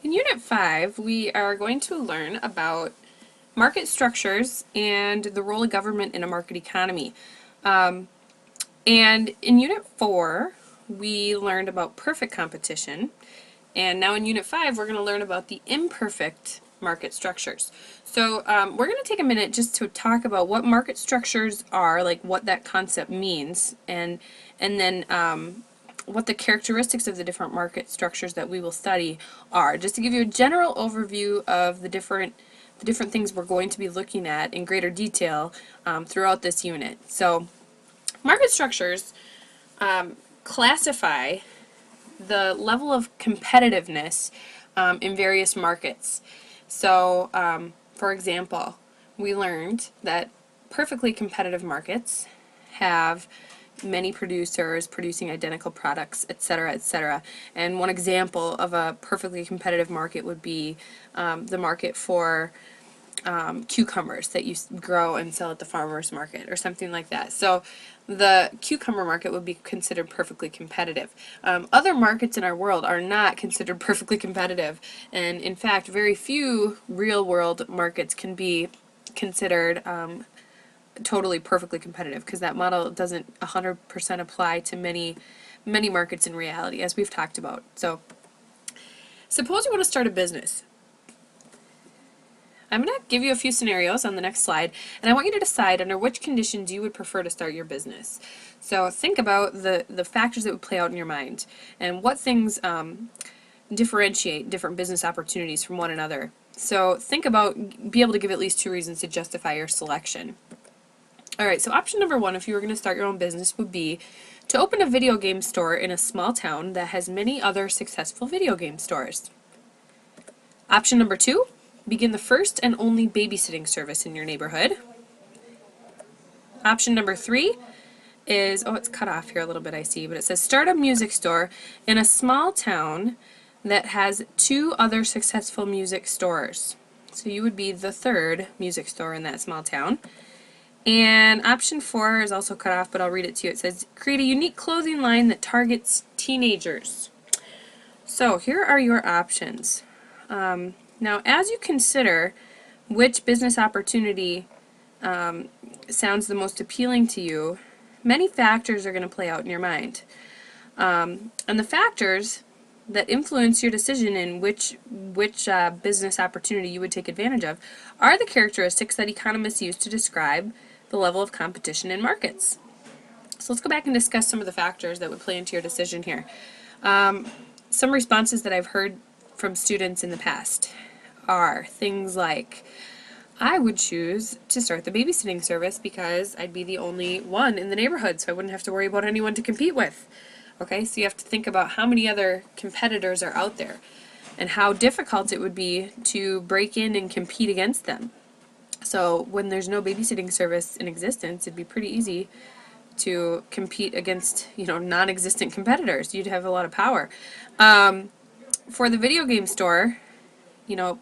In Unit 5, we are going to learn about market structures and the role of government in a market economy. And in Unit 4, we learned about perfect competition. And now in Unit 5, we're going to learn about the imperfect market structures. So we're going to take a minute just to talk about what market structures are, like what that concept means, and then what the characteristics of the different market structures that we will study are, just to give you a general overview of the different things we're going to be looking at in greater detail throughout this unit. So market structures classify the level of competitiveness in various markets. So, for example, we learned that perfectly competitive markets have many producers producing identical products, etc., etc. And one example of a perfectly competitive market would be the market for cucumbers that you grow and sell at the farmer's market or something like that. So the cucumber market would be considered perfectly competitive. Other markets in our world are not considered perfectly competitive, and in fact very few real world markets can be considered totally perfectly competitive, because that model doesn't 100% apply to many markets in reality, as we've talked about. So suppose you want to start a business. I'm going to give you a few scenarios on the next slide, and I want you to decide under which conditions you would prefer to start your business. So think about the factors that would play out in your mind, and what things differentiate different business opportunities from one another. So think about, be able to give at least two reasons to justify your selection. Alright, so option number one, if you were going to start your own business, would be to open a video game store in a small town that has many other successful video game stores. Option number two, begin the first and only babysitting service in your neighborhood. Option number three is, oh, it's cut off here a little bit, I see, but it says start a music store in a small town that has two other successful music stores. So you would be the third music store in that small town. And option four is also cut off, but I'll read it to you. It says create a unique clothing line that targets teenagers. So here are your options. Now, as you consider which business opportunity sounds the most appealing to you, many factors are going to play out in your mind. And the factors that influence your decision in which business opportunity you would take advantage of are the characteristics that economists use to describe the level of competition in markets. So let's go back and discuss some of the factors that would play into your decision here. Some responses that I've heard from students in the past are things like, I would choose to start the babysitting service because I'd be the only one in the neighborhood, so I wouldn't have to worry about anyone to compete with. Okay, so you have to think about how many other competitors are out there and how difficult it would be to break in and compete against them. So when there's no babysitting service in existence, it'd be pretty easy to compete against, non-existent competitors. You'd have a lot of power. For the video game store,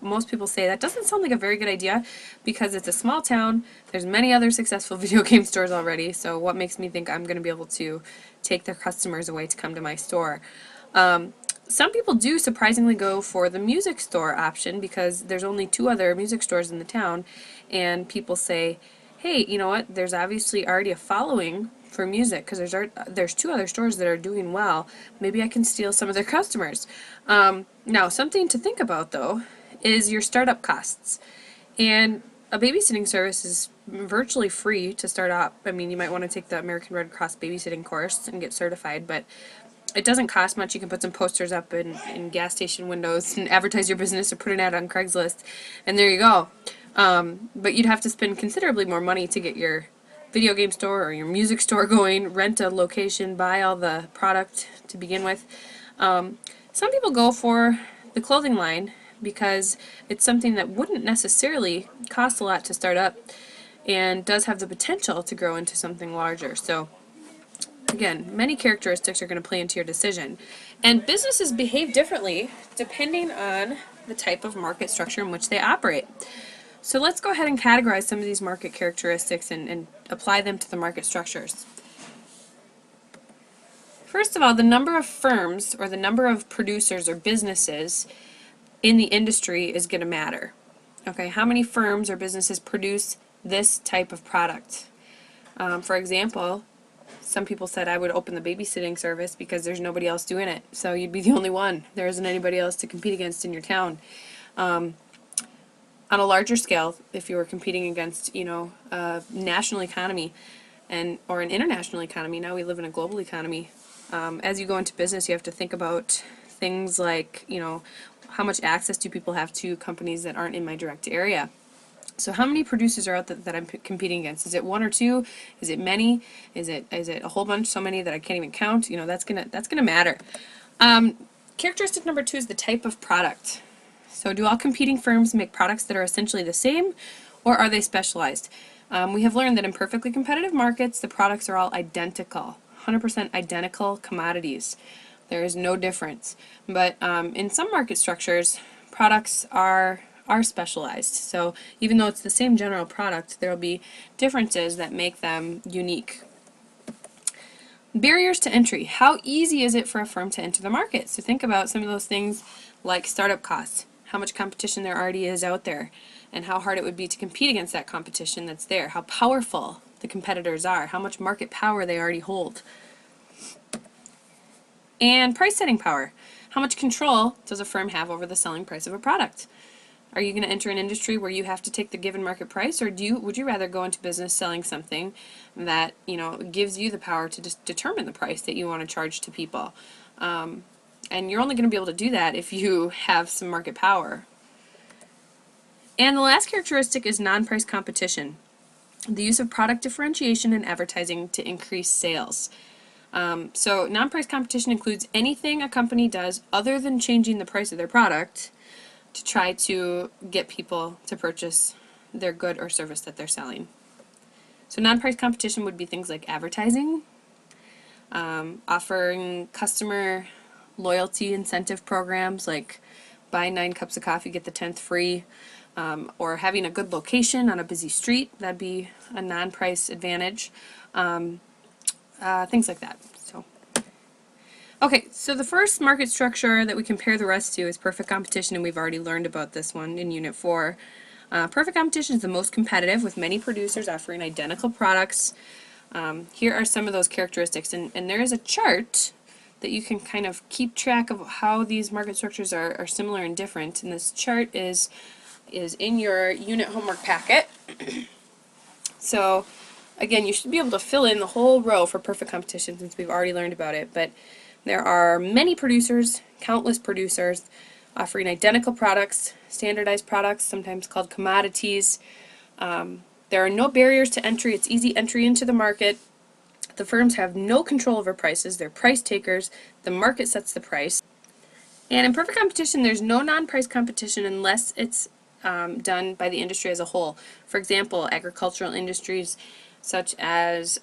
most people say that doesn't sound like a very good idea because it's a small town, there's many other successful video game stores already, so what makes me think I'm going to be able to take their customers away to come to my store? Some people do surprisingly go for the music store option because there's only two other music stores in the town, and people say, hey, you know what, there's obviously already a following for music because there's two other stores that are doing well. Maybe I can steal some of their customers. Now, something to think about, though, is your startup costs. And a babysitting service is virtually free to start up. I mean, you might want to take the American Red Cross babysitting course and get certified, but it doesn't cost much. You can put some posters up in gas station windows and advertise your business or put an ad on Craigslist, and there you go. But you'd have to spend considerably more money to get your video game store or your music store going, rent a location, buy all the product to begin with. Some people go for the clothing line because it's something that wouldn't necessarily cost a lot to start up and does have the potential to grow into something larger. So again, many characteristics are going to play into your decision. And businesses behave differently depending on the type of market structure in which they operate. So let's go ahead and categorize some of these market characteristics and apply them to the market structures. First of all, the number of firms or the number of producers or businesses in the industry is going to matter. Okay, how many firms or businesses produce this type of product? For example, some people said I would open the babysitting service because there's nobody else doing it. So you'd be the only one. There isn't anybody else to compete against in your town. On a larger scale, if you were competing against, a national economy or an international economy, now we live in a global economy. As you go into business, you have to think about things like, how much access do people have to companies that aren't in my direct area? So how many producers are out that I'm competing against? Is it one or two? Is it many? Is it a whole bunch? So many that I can't even count? That's gonna matter. Characteristic number 2 is the type of product. So do all competing firms make products that are essentially the same, or are they specialized? We have learned that in perfectly competitive markets, the products are all identical, 100% identical commodities. There is no difference. But in some market structures, products are specialized. So even though it's the same general product, there will be differences that make them unique. Barriers to entry. How easy is it for a firm to enter the market? So think about some of those things like startup costs, how much competition there already is out there, and how hard it would be to compete against that competition that's there, how powerful the competitors are, how much market power they already hold. And price setting power. How much control does a firm have over the selling price of a product? Are you going to enter an industry where you have to take the given market price, or would you rather go into business selling something that gives you the power to just determine the price that you want to charge to people? And you're only going to be able to do that if you have some market power. And the last characteristic is non-price competition. The use of product differentiation and advertising to increase sales. So non-price competition includes anything a company does other than changing the price of their product to try to get people to purchase their good or service that they're selling. So non-price competition would be things like advertising, offering customer loyalty incentive programs like buy 9 cups of coffee, get the 10th free, or having a good location on a busy street. That'd be a non-price advantage. Things like that. Okay, so the first market structure that we compare the rest to is perfect competition, and we've already learned about this one in Unit 4. Perfect competition is the most competitive, with many producers offering identical products. Here are some of those characteristics, and there is a chart that you can kind of keep track of how these market structures are similar and different, and this chart is in your unit homework packet. So again, you should be able to fill in the whole row for perfect competition since we've already learned about it, but there are many producers, countless producers, offering identical products, standardized products, sometimes called commodities. There are no barriers to entry. It's easy entry into the market. The firms have no control over prices. They're price takers. The market sets the price. And in perfect competition, there's no non-price competition unless it's done by the industry as a whole. For example, agricultural industries such as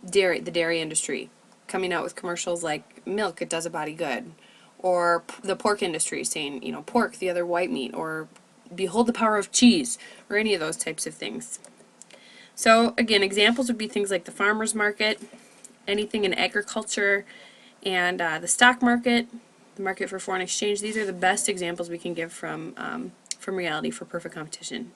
the dairy industry, coming out with commercials like milk, it does a body good, or the pork industry saying, pork, the other white meat, or behold the power of cheese, or any of those types of things. So again, examples would be things like the farmer's market, anything in agriculture, and the stock market, the market for foreign exchange. These are the best examples we can give from reality for perfect competition.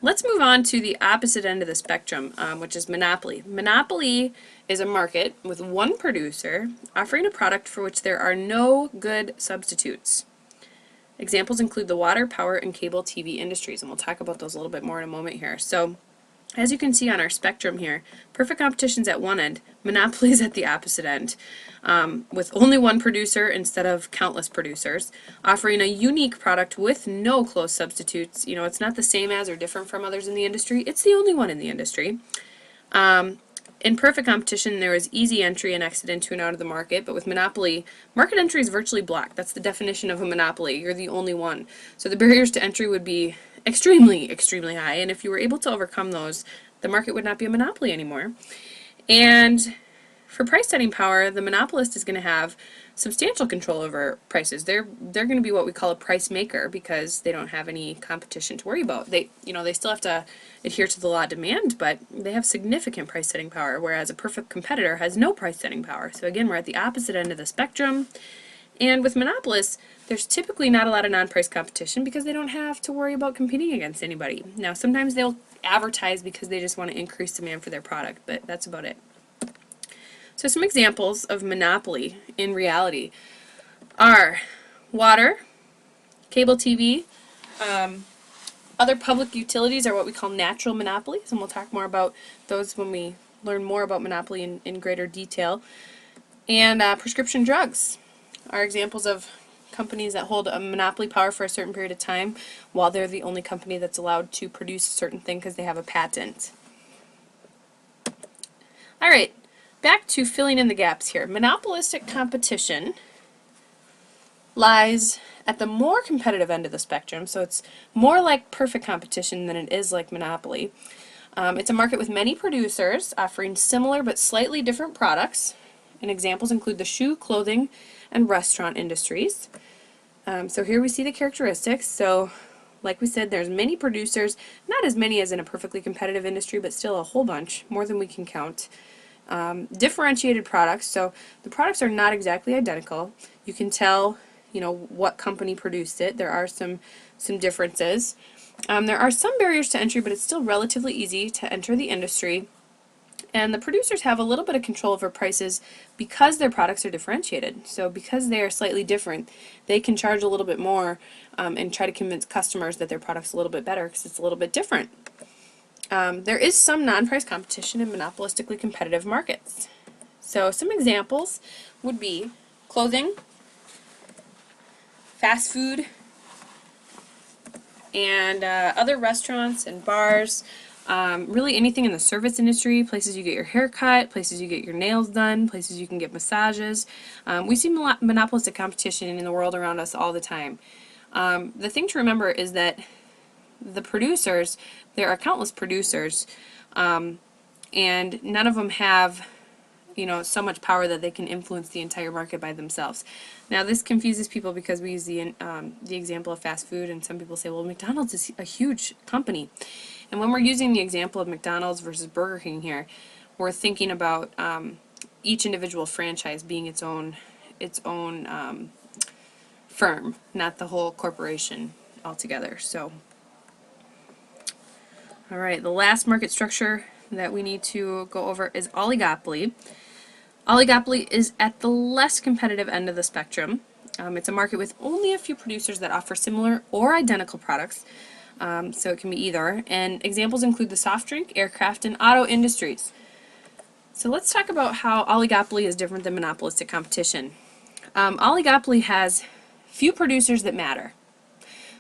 Let's move on to the opposite end of the spectrum, which is monopoly. Monopoly is a market with one producer offering a product for which there are no good substitutes. Examples include the water, power, and cable TV industries, and we'll talk about those a little bit more in a moment here. So, as you can see on our spectrum here, perfect competition's at one end, monopoly is at the opposite end, with only one producer instead of countless producers, offering a unique product with no close substitutes. It's not the same as or different from others in the industry. It's the only one in the industry. In perfect competition, there is easy entry and exit into and out of the market, but with monopoly, market entry is virtually blocked. That's the definition of a monopoly. You're the only one. So the barriers to entry would be extremely, extremely high, and if you were able to overcome those, the market would not be a monopoly anymore. And for price setting power, the monopolist is going to have substantial control over prices. They're going to be what we call a price maker because they don't have any competition to worry about. They still have to adhere to the law of demand, but they have significant price setting power, whereas a perfect competitor has no price setting power. So again, we're at the opposite end of the spectrum, And with monopolists, there's typically not a lot of non-price competition because they don't have to worry about competing against anybody. Now, sometimes they'll advertise because they just want to increase demand for their product, but that's about it. So some examples of monopoly in reality are water, cable TV, other public utilities are what we call natural monopolies, and we'll talk more about those when we learn more about monopoly in greater detail. And prescription drugs are examples of companies that hold a monopoly power for a certain period of time while they're the only company that's allowed to produce a certain thing because they have a patent. Alright, back to filling in the gaps here. Monopolistic competition lies at the more competitive end of the spectrum, so it's more like perfect competition than it is like monopoly. It's a market with many producers offering similar but slightly different products, and examples include the shoe, clothing, and restaurant industries. So here we see the characteristics. So like we said, there's many producers, not as many as in a perfectly competitive industry, but still a whole bunch, more than we can count. Differentiated products, so the products are not exactly identical. You can tell, you know, what company produced it. There are some differences. There are some barriers to entry, but it's still relatively easy to enter the industry. And the producers have a little bit of control over prices because their products are differentiated. So because they are slightly different, they can charge a little bit more and try to convince customers that their product's a little bit better because it's a little bit different. There is some non-price competition in monopolistically competitive markets. So some examples would be clothing, fast food, and other restaurants and bars. Really anything in the service industry, places you get your hair cut, places you get your nails done, places you can get massages. We see monopolistic competition in the world around us all the time. The thing to remember is that the producers, there are countless producers, and none of them have, you know, so much power that they can influence the entire market by themselves. Now this confuses people because we use the example of fast food, and some people say, well, McDonald's is a huge company. And when we're using the example of McDonald's versus Burger King here, we're thinking about each individual franchise being its own firm, not the whole corporation altogether. So, all right, the last market structure that we need to go over is oligopoly. Oligopoly is at the less competitive end of the spectrum. It's a market with only a few producers that offer similar or identical products. So it can be either. And examples include the soft drink, aircraft, and auto industries. So let's talk about how oligopoly is different than monopolistic competition. Oligopoly has few producers that matter.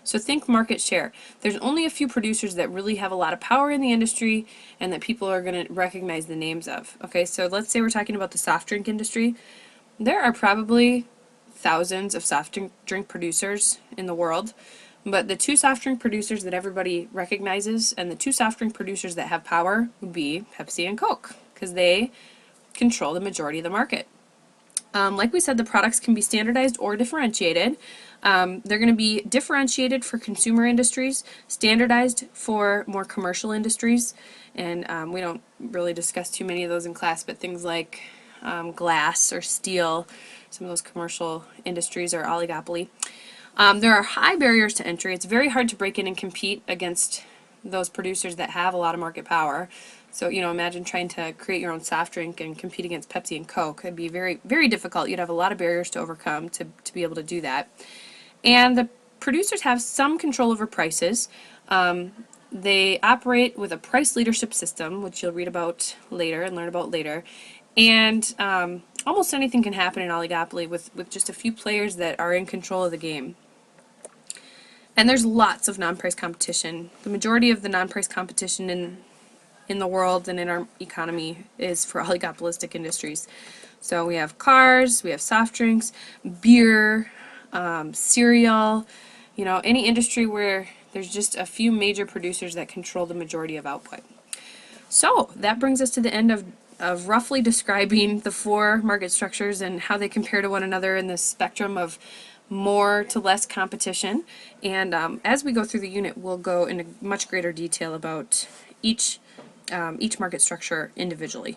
So think market share. There's only a few producers that really have a lot of power in the industry and that people are going to recognize the names of. Okay, so let's say we're talking about the soft drink industry. There are probably thousands of soft drink producers in the world, but the two soft drink producers that everybody recognizes and the two soft drink producers that have power would be Pepsi and Coke, because they control the majority of the market. Like we said, the products can be standardized or differentiated. They're going to be differentiated for consumer industries, standardized for more commercial industries, and we don't really discuss too many of those in class, but things like glass or steel, some of those commercial industries are oligopoly. There are high barriers to entry. It's very hard to break in and compete against those producers that have a lot of market power. So, you know, imagine trying to create your own soft drink and compete against Pepsi and Coke. It'd be very, very difficult. You'd have a lot of barriers to overcome to be able to do that. And the producers have some control over prices. They operate with a price leadership system, which you'll read about later and learn about later. And almost anything can happen in oligopoly with just a few players that are in control of the game. And there's lots of non-price competition. The majority of the non-price competition in the world and in our economy is for oligopolistic industries. So we have cars, we have soft drinks, beer, cereal, you know, any industry where there's just a few major producers that control the majority of output. So that brings us to the end of roughly describing the four market structures and how they compare to one another in the spectrum of more to less competition. And as we go through the unit, we'll go into much greater detail about each market structure individually.